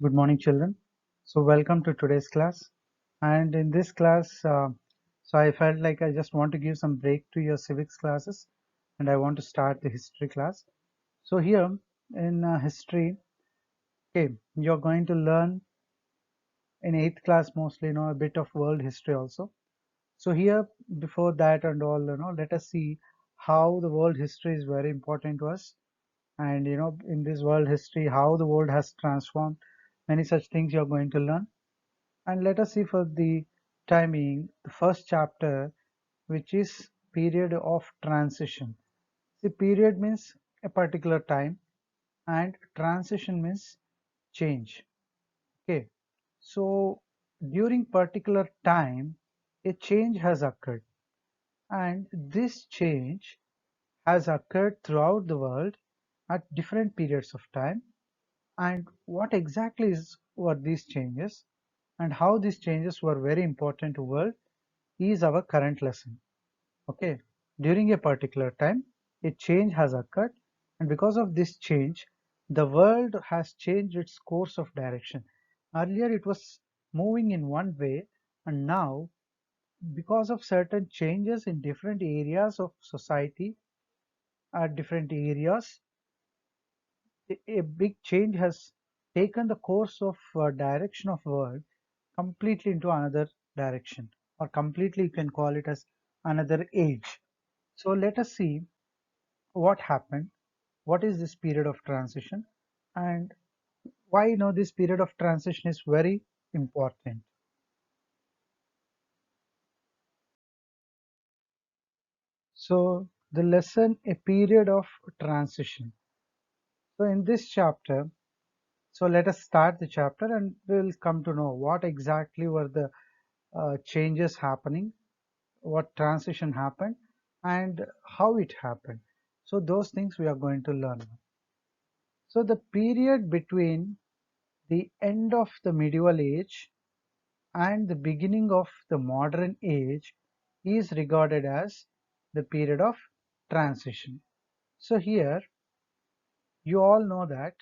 Good morning, children. So, welcome to today's class. And in this class, I felt like I just want to give some break to your civics classes, and I want to start the history class. So, here in history, okay, you're going to learn in 8th class mostly, a bit of world history also. So, here before that and all, let us see how the world history is very important to us. And, in this world history, how the world has transformed, many such things you're going to learn. And let us see for the timing the first chapter, which is period of transition. The period means a particular time and transition means change. Okay, so during particular time a change has occurred, and this change has occurred throughout the world at different periods of time. And what exactly were these changes and how these changes were very important to world is our current lesson. Okay, during a particular time, a change has occurred, and because of this change, the world has changed its course of direction. Earlier, it was moving in one way, and now, because of certain changes in different areas of society, at different areas, a big change has taken the course of direction of world completely into another direction, or completely you can call it as another age. So let us see what happened, what is this period of transition, and why this period of transition is very important. So the lesson, a period of transition. So in this chapter, so let us start the chapter and we'll come to know what exactly were the changes happening, what transition happened, and how it happened. So those things we are going to learn. So the period between the end of the medieval age and the beginning of the modern age is regarded as the period of transition. So here you all know that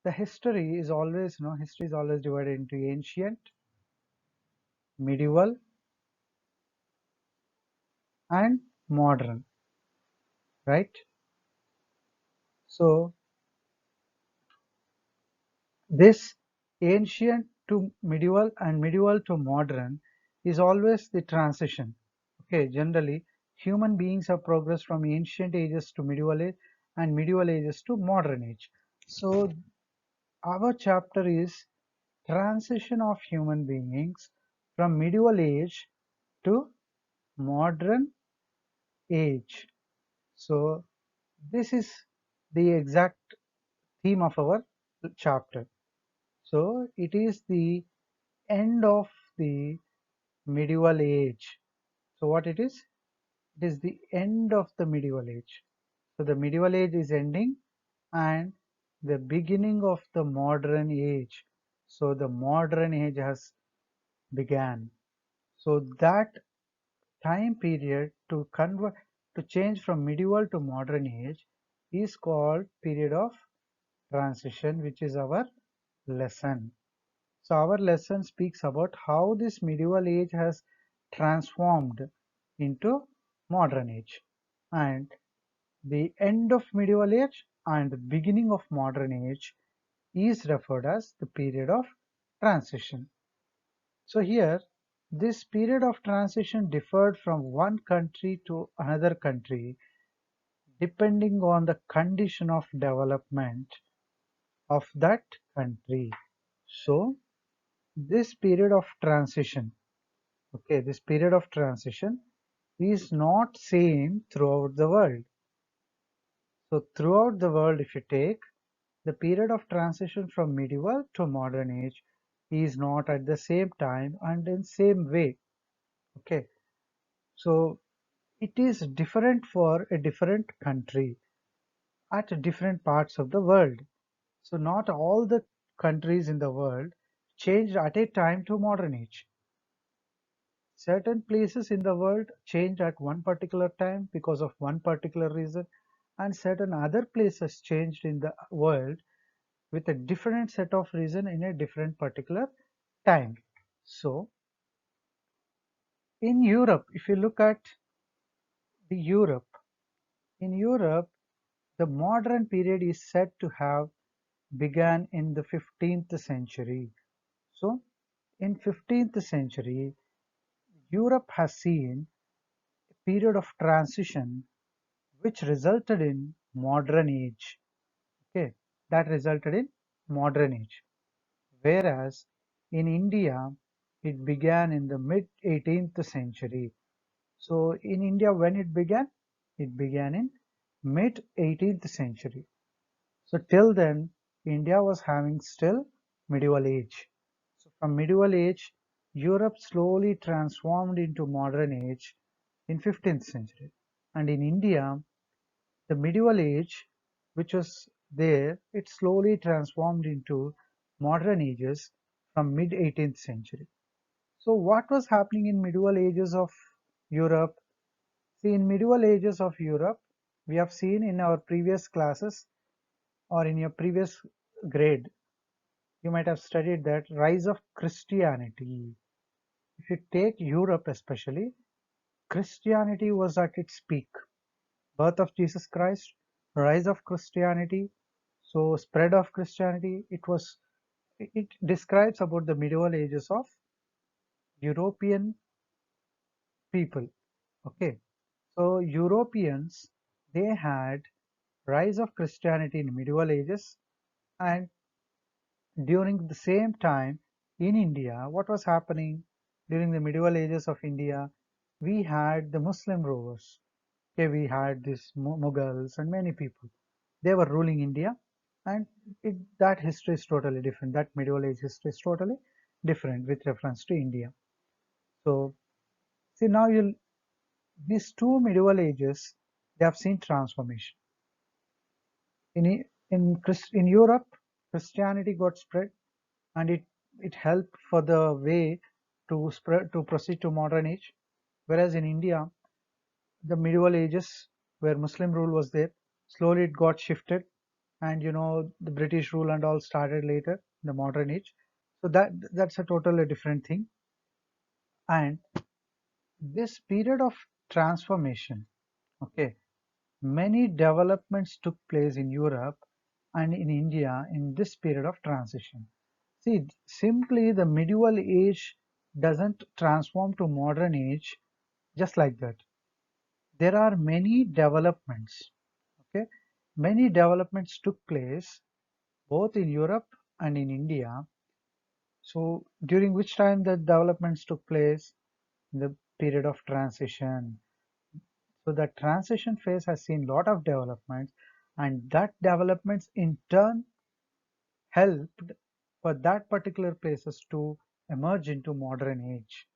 the history is always, history is always divided into ancient, medieval, and modern, right? So this ancient to medieval and medieval to modern is always the transition. Okay, generally human beings have progressed from ancient ages to medieval age and medieval ages to modern age. So our chapter is transition of human beings from medieval age to modern age. So this is the exact theme of our chapter. So it is the end of the medieval age. So what it is? It is the end of the medieval age. So the medieval age is ending and the beginning of the modern age. So the modern age has began. So that time period to convert, to change from medieval to modern age is called period of transition, which is our lesson. So our lesson speaks about how this medieval age has transformed into modern age, and the end of medieval age and the beginning of modern age is referred as the period of transition. So here this period of transition differed from one country to another country depending on the condition of development of that country. So this period of transition, okay, this period of transition is not same throughout the world. So throughout the world, if you take the period of transition from medieval to modern age is not at the same time and in same way. Okay, so it is different for a different country at different parts of the world. So not all the countries in the world changed at a time to modern age. Certain places in the world changed at one particular time because of one particular reason, and certain other places changed in the world with a different set of reason in a different particular time. So in Europe, if you look at the Europe, in Europe, the modern period is said to have began in the 15th century. So in 15th century, Europe has seen a period of transition which resulted in modern age. Okay, that resulted in modern age. Whereas in India, it began in the mid 18th century. So in India, when it began? It began in mid 18th century. So till then, India was having still medieval age. So from medieval age, Europe slowly transformed into modern age in 15th century. And in India, the medieval age, which was there, it slowly transformed into modern ages from mid 18th century. So what was happening in medieval ages of Europe? See, in medieval ages of Europe, we have seen in our previous classes or in your previous grade, you might have studied that rise of Christianity. If you take Europe especially, Christianity was at its peak. Birth of Jesus Christ, rise of Christianity, so spread of Christianity, it describes about the medieval ages of European people. Okay, so Europeans, they had rise of Christianity in medieval ages, and during the same time in India, what was happening during the medieval ages of India? We had the Muslim rulers. Okay, we had these Mughals and many people. They were ruling India, and that history is totally different. That medieval age history is totally different with reference to India. So, see now these two medieval ages, they have seen transformation. In Europe, Christianity got spread, and it helped for the way to spread to proceed to modern age. Whereas in India, the medieval ages where Muslim rule was there, slowly it got shifted, and the British rule and all started later, the modern age. So that's a totally different thing. And this period of transformation, okay, many developments took place in Europe and in India in this period of transition. See, simply the medieval age doesn't transform to modern age just like that. There are many developments, okay? Many developments took place both in Europe and in India. So during which time the developments took place? In the period of transition. So the transition phase has seen a lot of developments, and that developments in turn helped for that particular places to emerge into modern age.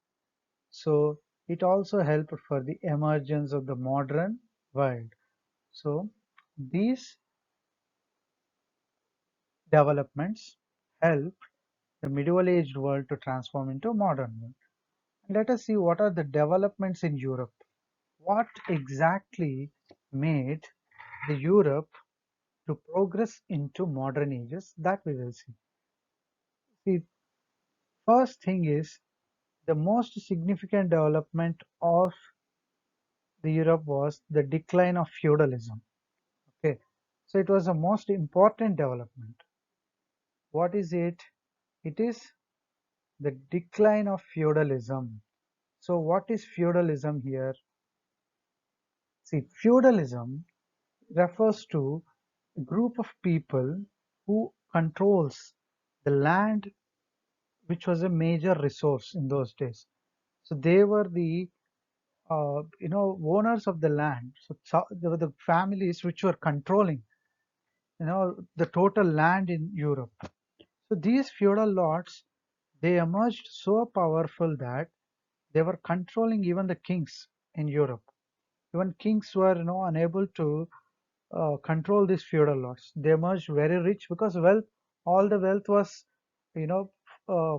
So it also helped for the emergence of the modern world. So these developments helped the medieval aged world to transform into modern world. Let us see what are the developments in Europe. What exactly made the Europe to progress into modern ages, that we will see. See, first thing is the most significant development of the Europe was the decline of feudalism. Okay, so it was the most important development. What is it? It is the decline of feudalism. So what is feudalism here? See, feudalism refers to a group of people who controls the land, which was a major resource in those days. So they were the owners of the land. So there were the families which were controlling the total land in Europe. So these feudal lords, they emerged so powerful that they were controlling even the kings in Europe. Even kings were unable to control these feudal lords. They emerged very rich because wealth, all the wealth was you know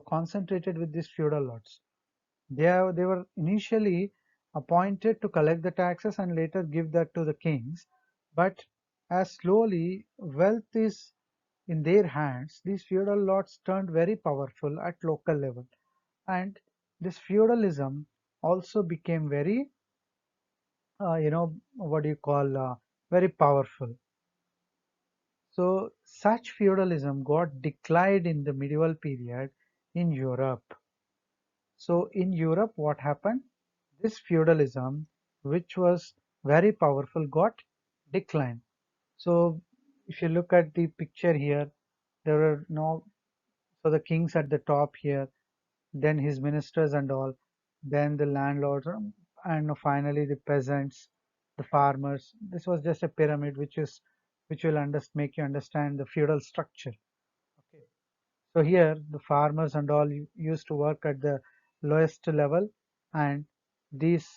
concentrated with these feudal lords. They were initially appointed to collect the taxes and later give that to the kings. But as slowly wealth is in their hands, these feudal lords turned very powerful at local level, and this feudalism also became very, what do you call, very powerful. So such feudalism got declined in the medieval period in Europe. So in Europe, what happened? This feudalism, which was very powerful, got declined. So if you look at the picture here, there were no, so the kings at the top here, then his ministers and all, then the landlords, and finally the peasants, the farmers. This was just a pyramid, which will make you understand the feudal structure. Okay. So here the farmers and all used to work at the lowest level, and these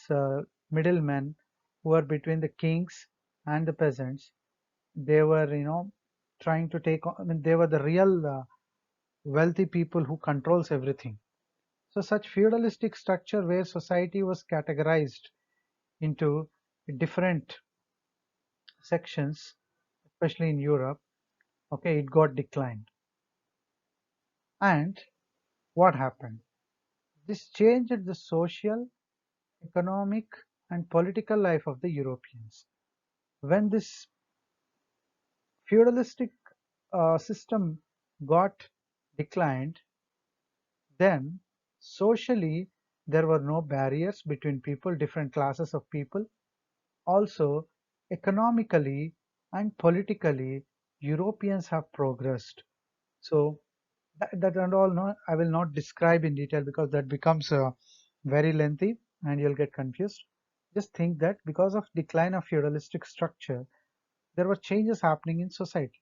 middlemen who were between the kings and the peasants, they were, trying to take on, I mean, they were the real wealthy people who controls everything. So such feudalistic structure where society was categorized into different sections, especially in Europe, okay, it got declined. And what happened? This changed the social, economic, and political life of the Europeans. When this feudalistic system got declined, then socially there were no barriers between people, different classes of people. Also, economically and politically, Europeans have progressed. So that and all, no, I will not describe in detail because that becomes very lengthy and you'll get confused. Just think that because of decline of feudalistic structure, there were changes happening in society.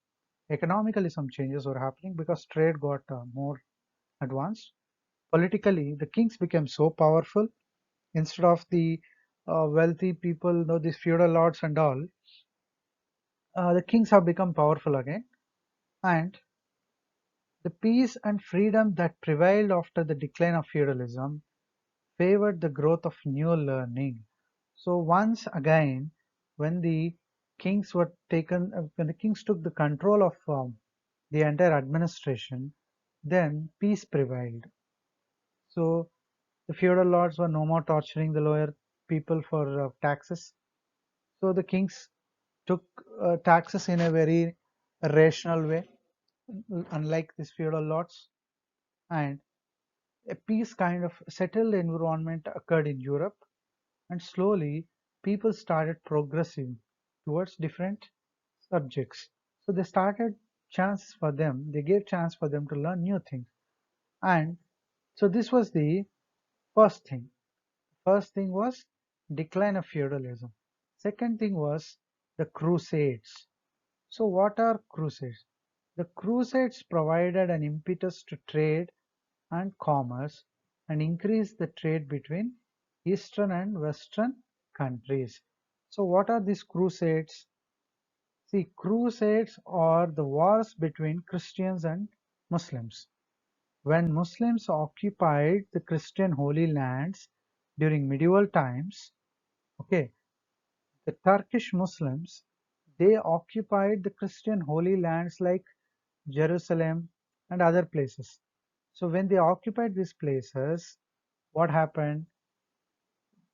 Economically, some changes were happening because trade got more advanced. Politically, the kings became so powerful instead of the wealthy people, these feudal lords and all. The kings have become powerful again, and the peace and freedom that prevailed after the decline of feudalism favored the growth of new learning. So once again, when the when the kings took the control of the entire administration, then peace prevailed. So the feudal lords were no more torturing the lower people for taxes. So the kings took taxes in a very rational way, unlike these feudal lords, and a peace kind of settled environment occurred in Europe, and slowly people started progressing towards different subjects. So they gave chance for them to learn new things. And so this was the first thing. First thing was decline of feudalism. Second thing was the Crusades. So what are Crusades? The Crusades provided an impetus to trade and commerce and increased the trade between Eastern and Western countries. So what are these Crusades? See, Crusades are the wars between Christians and Muslims. When Muslims occupied the Christian Holy Lands during medieval times, okay, the Turkish Muslims, they occupied the Christian Holy Lands like Jerusalem and other places. So when they occupied these places, what happened?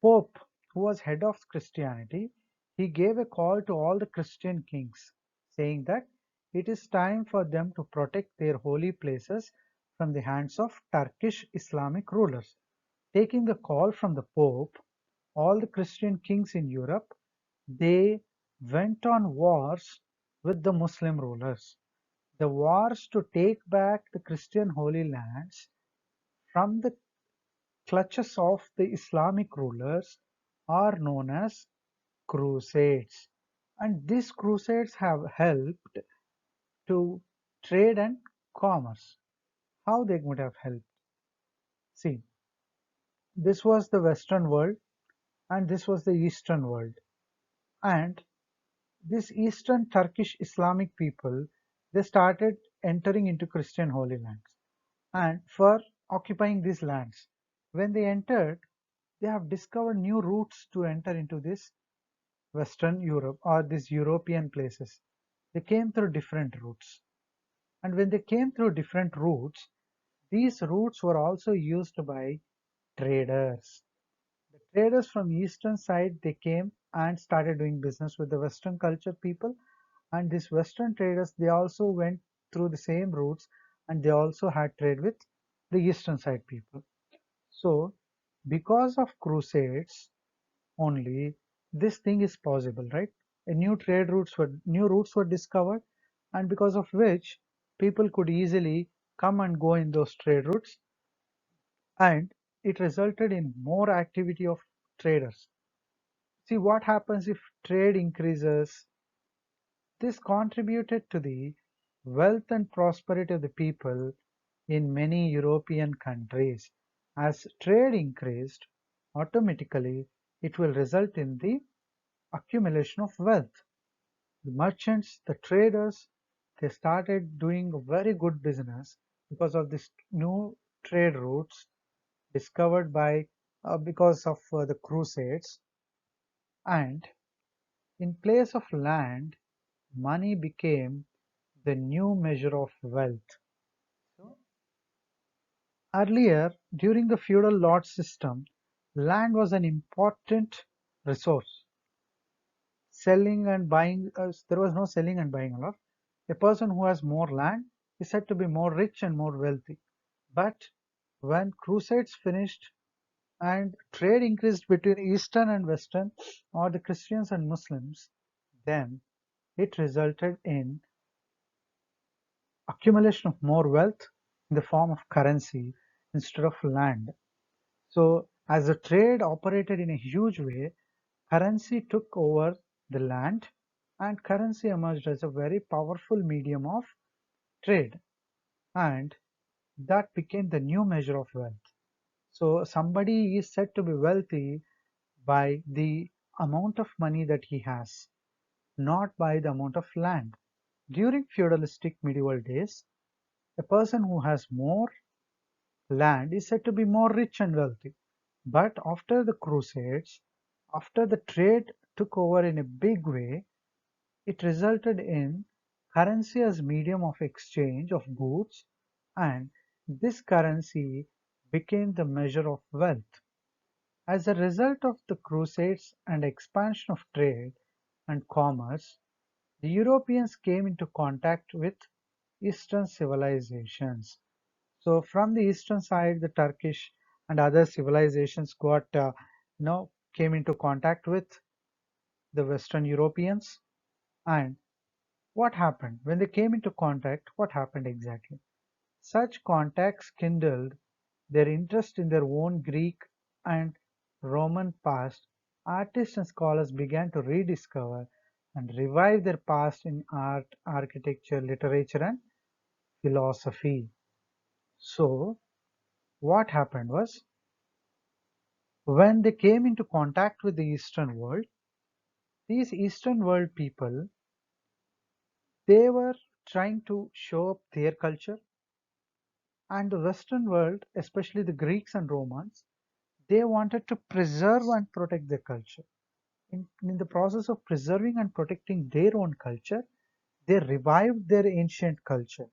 Pope, who was head of Christianity, he gave a call to all the Christian kings, saying that it is time for them to protect their holy places from the hands of Turkish Islamic rulers. Taking the call from the Pope, all the Christian kings in Europe, they went on wars with the Muslim rulers. The wars to take back the Christian Holy Lands from the clutches of the Islamic rulers are known as crusades. And these crusades have helped to trade and commerce. How they would have helped? See, this was the Western world and this was the Eastern world. And this Eastern Turkish Islamic people, they started entering into Christian Holy Lands. And for occupying these lands, when they entered, they have discovered new routes to enter into this Western Europe or these European places. They came through different routes. And when they came through different routes, these routes were also used by traders. The traders from eastern side, they came and started doing business with the western culture people, and these western traders, they also went through the same routes, and they also had trade with the eastern side people. So because of crusades only, this thing is possible, right? A new routes were discovered, and because of which people could easily come and go in those trade routes, and it resulted in more activity of traders. See what happens if trade increases. This contributed to the wealth and prosperity of the people in many European countries. As trade increased, automatically it will result in the accumulation of wealth. The merchants, the traders, they started doing a very good business because of this new trade routes discovered by because of the Crusades, and in place of land, money became the new measure of wealth. So, earlier, during the feudal lord system, land was an important resource. Selling and buying, there was no selling and buying a lot. A person who has more land is said to be more rich and more wealthy. But when Crusades finished and trade increased between Eastern and Western, or the Christians and Muslims, then it resulted in accumulation of more wealth in the form of currency instead of land. So as the trade operated in a huge way, currency took over the land, and currency emerged as a very powerful medium of trade, and that became the new measure of wealth. So somebody is said to be wealthy by the amount of money that he has, not by the amount of land. During feudalistic medieval days, a person who has more land is said to be more rich and wealthy. But after the Crusades, after the trade took over in a big way, it resulted in currency as medium of exchange of goods, and this currency became the measure of wealth. As a result of the Crusades and expansion of trade and commerce, the Europeans came into contact with Eastern civilizations. So from the eastern side, the Turkish and other civilizations came into contact with the Western Europeans. And what happened? When they came into contact, what happened exactly? Such contacts kindled their interest in their own Greek and Roman past. Artists and scholars began to rediscover and revive their past in art, architecture, literature, and philosophy. So, what happened was, when they came into contact with the Eastern world, these Eastern world people, they were trying to show up their culture, and the Western world, especially the Greeks and Romans, they wanted to preserve and protect their culture. In the process of preserving and protecting their own culture, they revived their ancient culture.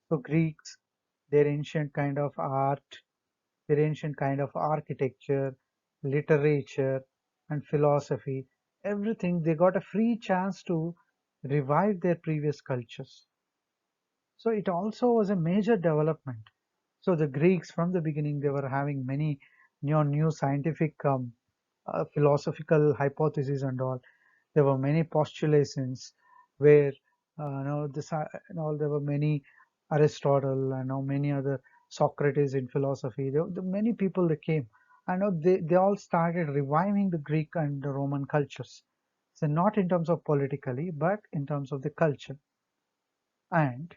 So Greeks, their ancient kind of art, their ancient kind of architecture, literature, and philosophy, everything, they got a free chance to revive their previous cultures. So it also was a major development. So the Greeks, from the beginning, they were having many new scientific philosophical hypotheses and all. There were many postulations where there were many Aristotle and many other Socrates in philosophy. There many people that came. I know they all started reviving the Greek and the Roman cultures. So not in terms of politically, but in terms of the culture. And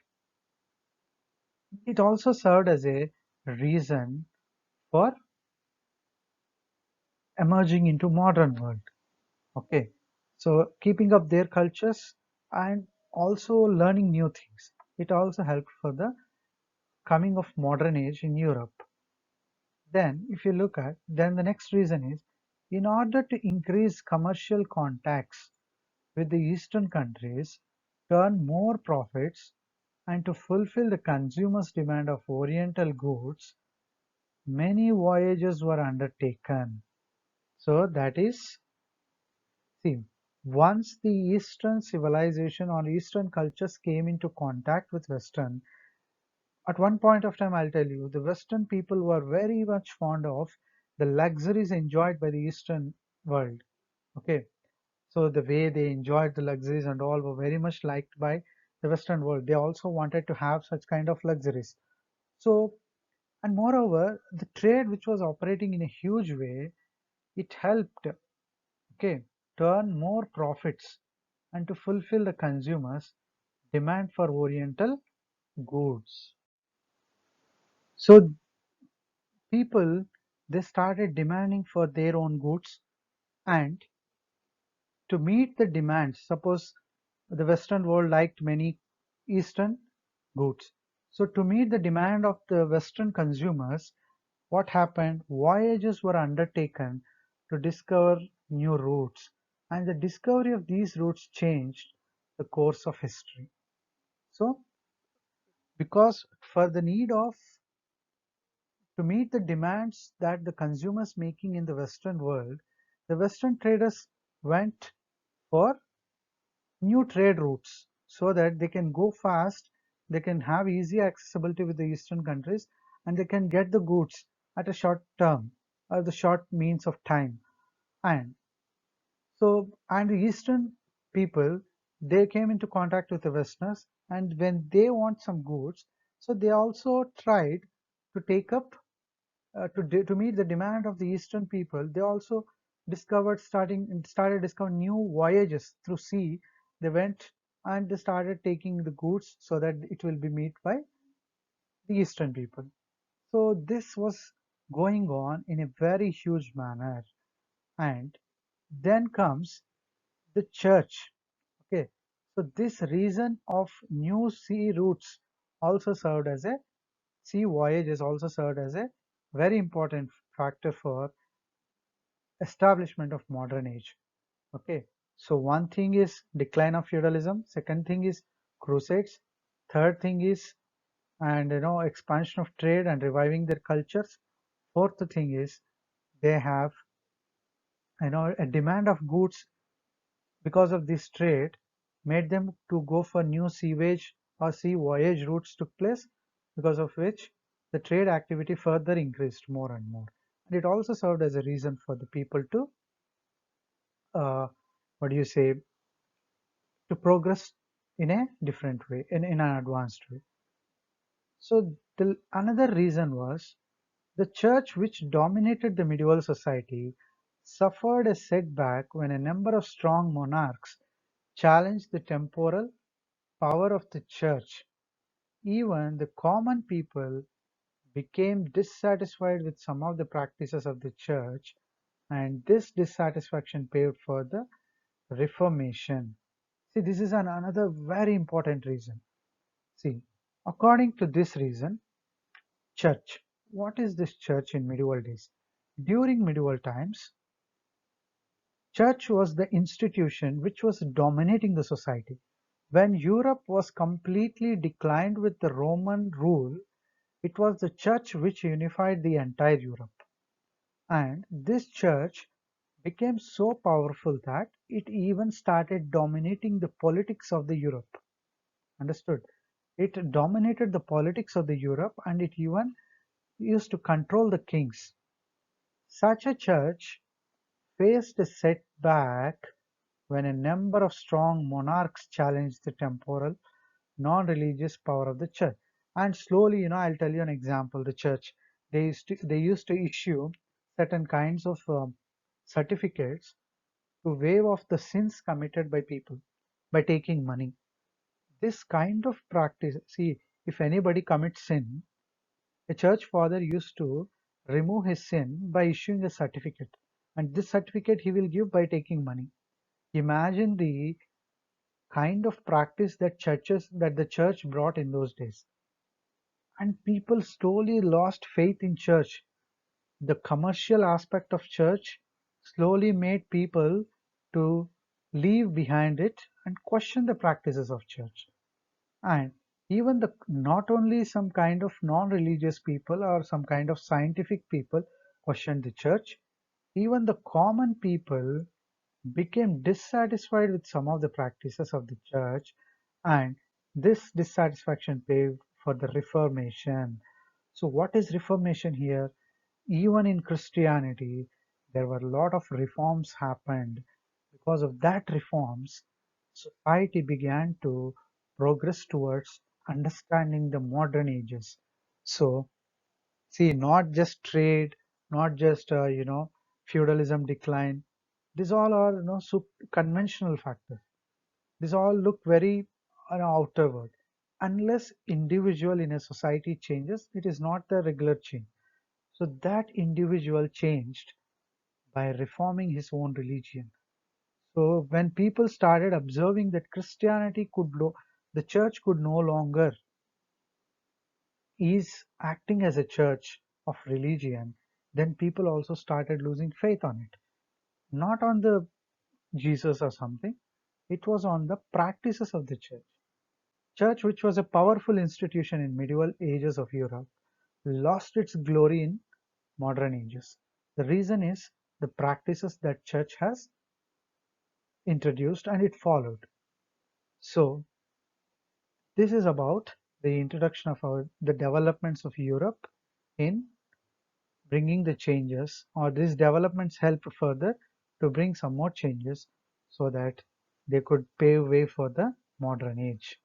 it also served as a reason for emerging into modern world. Okay, so keeping up their cultures and also learning new things. It also helped for the coming of modern age in Europe. Then, if you look at, then the next reason is, in order to increase commercial contacts with the Eastern countries, to earn more profits, And to fulfill the consumer's demand of Oriental goods, many voyages were undertaken. So that is, see, once the Eastern civilization or Eastern cultures came into contact with Western, at one point of time, I'll tell you, the Western people were very much fond of the luxuries enjoyed by the Eastern world. Okay, so the way they enjoyed the luxuries and all were very much liked by the Western world. They also wanted to have such kind of luxuries. So, and moreover, the trade which was operating in a huge way, it helped, okay, turn more profits and to fulfill the consumers' demand for Oriental goods. So people, they started demanding for their own goods, and to meet the demands, suppose the Western world liked many Eastern goods. So to meet the demand of the Western consumers, what happened? Voyages were undertaken to discover new routes, and the discovery of these routes changed the course of history. So, because for the need of to meet the demands that the consumers making in the Western world, the Western traders went for new trade routes so that they can go fast, they can have easy accessibility with the Eastern countries, and they can get the goods at a short term or the short means of time. And so, and the Eastern people, they came into contact with the Westerners, and when they want some goods, so they also tried to take up to meet the demand of the Eastern people. They also started discovering new voyages through sea. They went and they started taking the goods so that it will be met by the Eastern people. So this was going on in a very huge manner. And then comes the church. Okay, so this reason of new sea routes also served as a sea voyages also served as a very important factor for establishment of modern age. Okay, so one thing is decline of feudalism, second thing is crusades, third thing is and expansion of trade and reviving their cultures, fourth thing is they have a demand of goods because of this trade made them to go for new seawage or sea voyage routes took place, because of which the trade activity further increased more and more. And it also served as a reason for the people to what do you say, to progress in a different way, in an advanced way. So the another reason was the church, which dominated the medieval society, suffered a setback when a number of strong monarchs challenged the temporal power of the church. Even the common people became dissatisfied with some of the practices of the church, and this dissatisfaction paved for the Reformation. See, this is another very important reason. See, according to this reason, church. What is this church in medieval days? During medieval times, church was the institution which was dominating the society. When Europe was completely declined with the Roman rule, it was the church which unified the entire Europe. And this church became so powerful that it even started dominating the politics of the Europe. Understood? It dominated the politics of the Europe, and it even used to control the kings. Such a church faced a setback when a number of strong monarchs challenged the temporal, non-religious power of the church. And slowly, I'll tell you an example. The church, they used to issue certain kinds of certificates to waive off the sins committed by people by taking money. This kind of practice, see, if anybody commits sin, a church father used to remove his sin by issuing a certificate, and this certificate he will give by taking money. Imagine the kind of practice that the church brought in those days. And people slowly lost faith in church. The commercial aspect of church slowly made people to leave behind it and question the practices of church. And Even the not only some kind of non-religious people or some kind of scientific people questioned the church, even the common people became dissatisfied with some of the practices of the church, and this dissatisfaction paved for the Reformation. So, what is Reformation here? Even in Christianity, there were a lot of reforms happened. Because of that reforms, society began to progress towards understanding the modern ages. So, see, not just trade, not just feudalism decline. These all are conventional factors. These all look very outer world. Unless individual in a society changes, it is not the regular change. So that individual changed by reforming his own religion. So when people started observing that the church could no longer is acting as a church of religion, then people also started losing faith on it. Not on the Jesus or something, it was on the practices of the church. Church, which was a powerful institution in medieval ages of Europe, lost its glory in modern ages. The reason is the practices that church has introduced and it followed. So this is about the introduction of the developments of Europe in bringing the changes, or these developments help further to bring some more changes so that they could pave way for the modern age.